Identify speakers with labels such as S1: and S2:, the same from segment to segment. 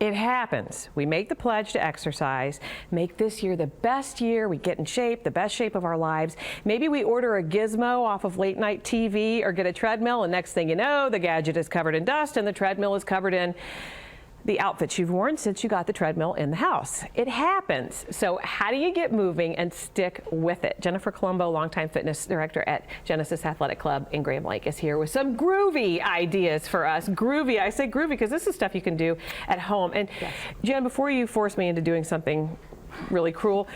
S1: It happens. We make the pledge to exercise, make this year the best year, we get in shape, the best shape of our lives. Maybe we order a gizmo off of late night TV or get a treadmill, and next thing you know, the gadget is covered in dust and the treadmill is covered in the outfits you've worn since you got the treadmill in the house. It happens. So how do you get moving and stick with it? Jennifer Colombo, longtime fitness director at Genesis Athletic Club in Graham Lake, is here with some groovy ideas for us. Groovy, I say groovy because this is stuff you can do at home. And yes. Jen, before you force me into doing something really cruel,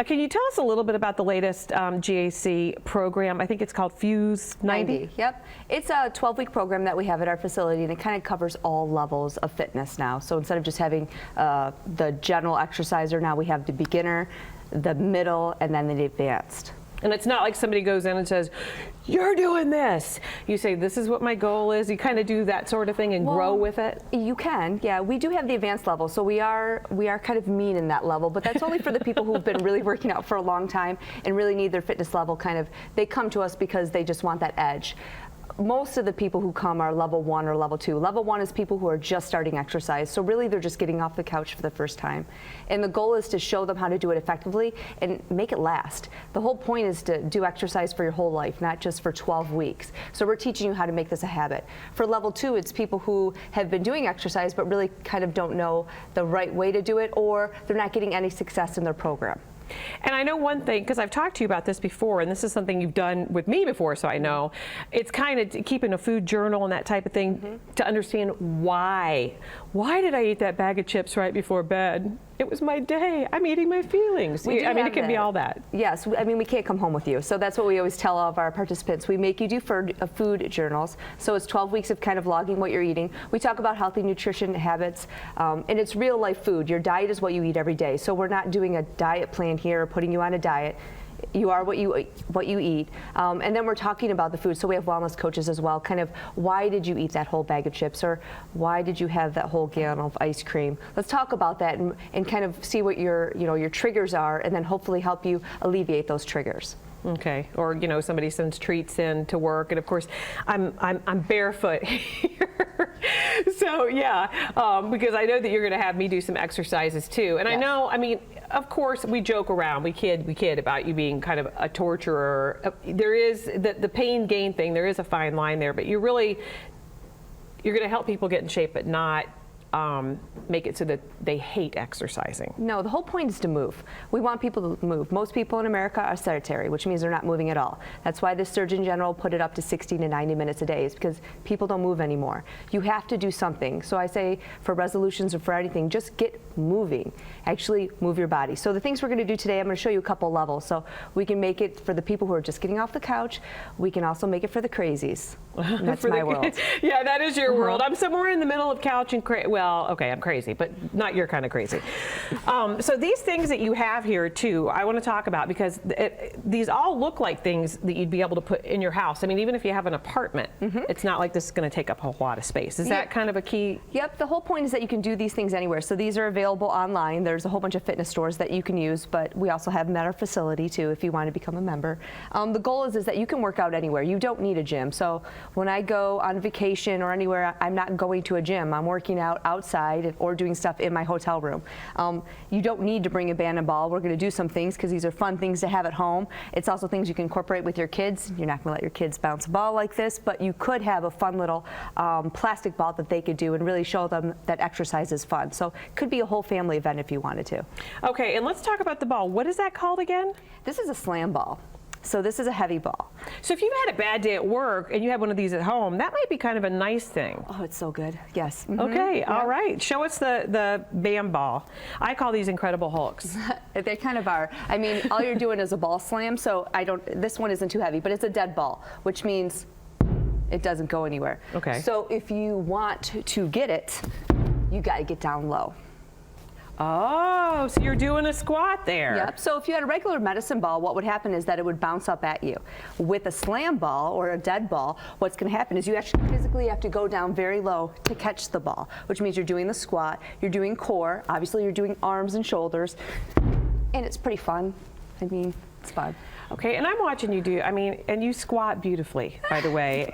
S1: can you tell us a little bit about the latest GAC program? I think it's called Fuse 90.
S2: Yep. It's a 12-week program that we have at our facility, and it kind of covers all levels of fitness now. So instead of just having the general exerciser, now we have the beginner, the middle, and then the advanced.
S1: And it's not like somebody goes in and says, you're doing this. You say, this is what my goal is. You kind of do that sort of thing and grow with it.
S2: You can, yeah. We do have the advanced level, so we are kind of mean in that level, but that's only for the people who've been really working out for a long time and really need their fitness level they come to us because they just want that edge. Most of the people who come are level 1 or level 2. Level 1 is people who are just starting exercise, so really they're just getting off the couch for the first time. And the goal is to show them how to do it effectively and make it last. The whole point is to do exercise for your whole life, not just for 12 weeks. So we're teaching you how to make this a habit. For level 2, it's people who have been doing exercise but really kind of don't know the right way to do it, or they're not getting any success in their program.
S1: And I know one thing, because I've talked to you about this before, and this is something you've done with me before, so I know, it's kind of keeping a food journal and that type of thing to understand why. Why did I eat that bag of chips right before bed? It was my day. I'm eating my feelings. I mean, it can be all that.
S2: Yes, I mean, we can't come home with you. So that's what we always tell all of our participants. We make you do food journals. So it's 12 weeks of kind of logging what you're eating. We talk about healthy nutrition habits, and it's real life food. Your diet is what you eat every day. So we're not doing a diet plan here or putting you on a diet. You are what you eat, and then we're talking about the food. So we have wellness coaches as well. Kind of, why did you eat that whole bag of chips, or why did you have that whole gallon of ice cream? Let's talk about that and kind of see what your triggers are, and then hopefully help you alleviate those triggers.
S1: Okay, or somebody sends treats in to work, and of course I'm barefoot here, so yeah, because I know that you're going to have me do some exercises too, and yes. I know, I mean, of course we joke around, we kid about you being kind of a torturer. There is the pain gain thing. There is a fine line there, but you're going to help people get in shape, but not make it so that they hate exercising.
S2: No, the whole point is to move. We want people to move. Most people in America are sedentary, which means they're not moving at all. That's why the Surgeon General put it up to 60 to 90 minutes a day, is because people don't move anymore. You have to do something. So I say, for resolutions or for anything, just get moving. Actually move your body. So the things we're going to do today, I'm going to show you a couple levels. So we can make it for the people who are just getting off the couch. We can also make it for the crazies. And that's my world.
S1: Yeah, that is your world. I'm somewhere in the middle of couch and well, okay, I'm crazy, but not your kind of crazy. So these things that you have here too, I want to talk about, because these all look like things that you'd be able to put in your house. I mean, even if you have an apartment, it's not like this is going to take up a whole lot of space. Is that kind of a key?
S2: Yep, the whole point is that you can do these things anywhere. So these are available online. There's a whole bunch of fitness stores that you can use, but we also have them at our facility too if you want to become a member. The goal is that you can work out anywhere. You don't need a gym. So when I go on vacation or anywhere, I'm not going to a gym. I'm working out outside or doing stuff in my hotel room. You don't need to bring a band and ball. We're going to do some things because these are fun things to have at home. It's also things you can incorporate with your kids. You're not going to let your kids bounce a ball like this, but you could have a fun little plastic ball that they could do and really show them that exercise is fun. So it could be a whole family event if you wanted to.
S1: Okay, and let's talk about the ball. What is that called again?
S2: This is a slam ball. So this is a heavy ball.
S1: So if you've had a bad day at work and you have one of these at home, that might be kind of a nice thing.
S2: Oh, it's so good. Yes.
S1: Okay, yeah. All right. Show us the bam ball. I call these Incredible Hulks.
S2: They kind of are. I mean, all you're doing is a ball slam, so this one isn't too heavy, but it's a dead ball, which means it doesn't go anywhere.
S1: Okay.
S2: So if you want to get it, you got to get down low.
S1: Oh, so you're doing a squat there.
S2: Yep. So if you had a regular medicine ball, what would happen is that it would bounce up at you. With a slam ball or a dead ball, what's going to happen is you actually physically have to go down very low to catch the ball, which means you're doing the squat, you're doing core, obviously you're doing arms and shoulders, and it's pretty fun. I mean, It's fun.
S1: Okay, and I'm watching you do, I mean, and you squat beautifully, by the way.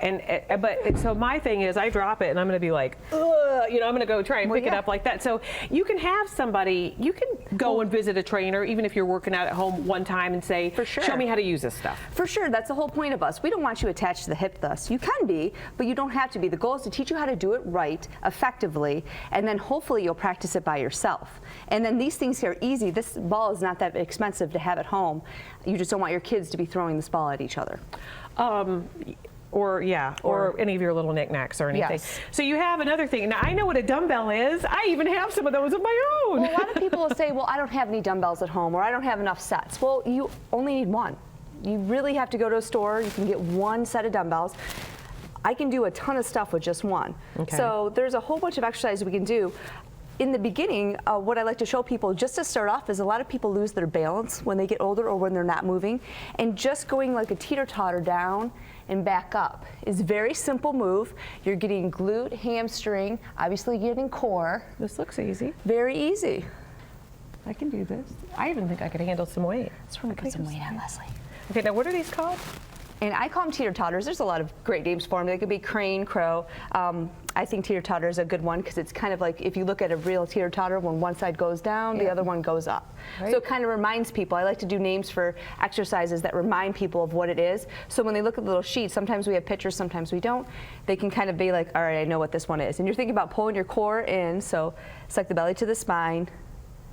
S1: But so my thing is I drop it and I'm going to be like, ugh, you know, I'm going to go try and pick it up like that. So you can have somebody, you can go and visit a trainer, even if you're working out at home one time and say,
S2: For sure.
S1: show me how to use this stuff.
S2: For sure, that's the whole point of us. We don't want you attached to the hip thrust. You can be, but you don't have to be. The goal is to teach you how to do it right, effectively, and then hopefully you'll practice it by yourself. And then these things here are easy. This ball is not that expensive to have at home. You just don't want your kids to be throwing this ball at each other.
S1: Or any of your little knickknacks or anything.
S2: Yes.
S1: So you have another thing. Now I know what a dumbbell is. I even have some of those of my own.
S2: Well, a lot of people will say, well, I don't have any dumbbells at home, or I don't have enough sets. Well, you only need one. You really have to go to a store. You can get one set of dumbbells. I can do a ton of stuff with just one.
S1: Okay.
S2: So there's a whole bunch of exercises we can do. In the beginning, what I like to show people just to start off is a lot of people lose their balance when they get older or when they're not moving. And just going like a teeter-totter down and back up is a very simple move. You're getting glute, hamstring, obviously getting core.
S1: This looks easy.
S2: Very easy.
S1: I can do this. I even think I could handle some weight.
S2: Let's put some weight on, Leslie.
S1: Okay, now what are these called?
S2: And I call them teeter-totters. There's a lot of great names for them. They could be crane, crow. I think teeter-totter is a good one because it's kind of like if you look at a real teeter-totter, when one side goes down, the other one goes up. Right. So it kind of reminds people. I like to do names for exercises that remind people of what it is. So when they look at the little sheet, sometimes we have pictures, sometimes we don't. They can kind of be like, all right, I know what this one is. And you're thinking about pulling your core in, so suck the belly to the spine.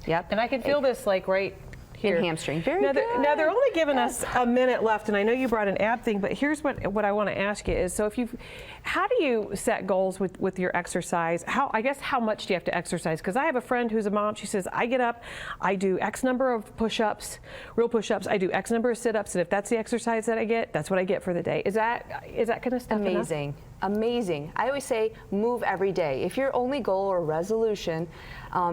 S2: Yep.
S1: And I can feel this like right here.
S2: In hamstring. Very good.
S1: Now they're only giving us a minute left, and I know you brought an ab thing, but here's what I want to ask you is, so how do you set goals with your exercise? I guess how much do you have to exercise? Because I have a friend who's a mom. She says, I get up, I do X number of push-ups, real push-ups. I do X number of sit-ups, and if that's the exercise that I get, that's what I get for the day. Is that kind of stuff
S2: amazing?
S1: Enough?
S2: Amazing. I always say move every day. If your only goal or resolution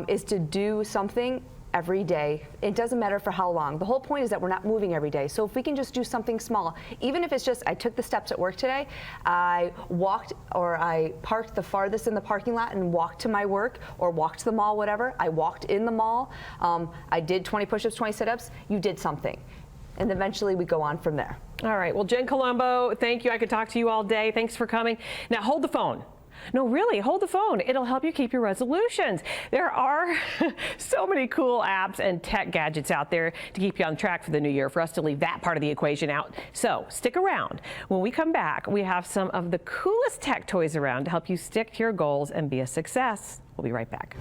S2: is to do something every day, it doesn't matter for how long. The whole point is that we're not moving every day. So if we can just do something small, even if it's just, I took the steps at work today, I walked or I parked the farthest in the parking lot and walked to my work, or walked to the mall, whatever. I walked in the mall. I did 20 push-ups, 20 sit-ups. You did something. And eventually we go on from there.
S1: All right, well, Jen Colombo, thank you. I could talk to you all day. Thanks for coming. Now hold the phone. No, really, hold the phone. It'll help you keep your resolutions. There are so many cool apps and tech gadgets out there to keep you on track for the new year, for us to leave that part of the equation out. So stick around. When we come back, we have some of the coolest tech toys around to help you stick to your goals and be a success. We'll be right back.